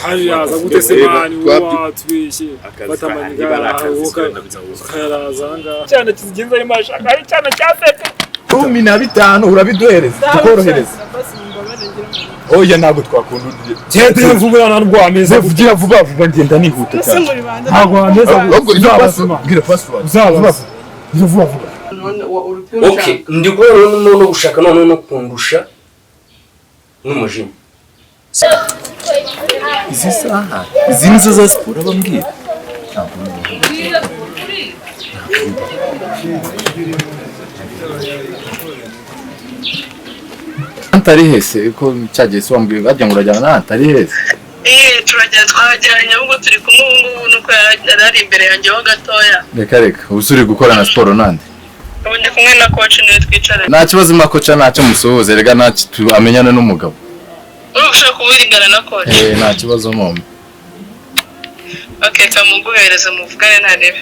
Hariyaza gute se mani watwishe batamaniga karazanga cyane kizigenza imasha ari cyane cyafete 15 urabiduhereza tukorohereza oya ntabwo twakunduriye cyete mvugana n'rwameze vugira vuba vuba ngenda nihuta cyane ntabwo wameze ahubwo ngira password uzaba vuba okay ndi kubona no gushaka none no kundusha n'umujinya izi saha izi nizo za siporo bambwira antari hese ko cyagiye so wambwira bajya ngo urajyana na antari hese turajya twajyanye ahubwo turi kumwe ubu nuko yarari imbere yanjye ho gatoya reka usuri gukora na siporo nande ubundi kumwe na coach niwe twicara nta kibazo makoca ntacyo musohoze rega ntacyo amenyana n'umugabo ushaka kuburingana na coach nta kibazo mama okay kamuguhereza muvugane ntarebe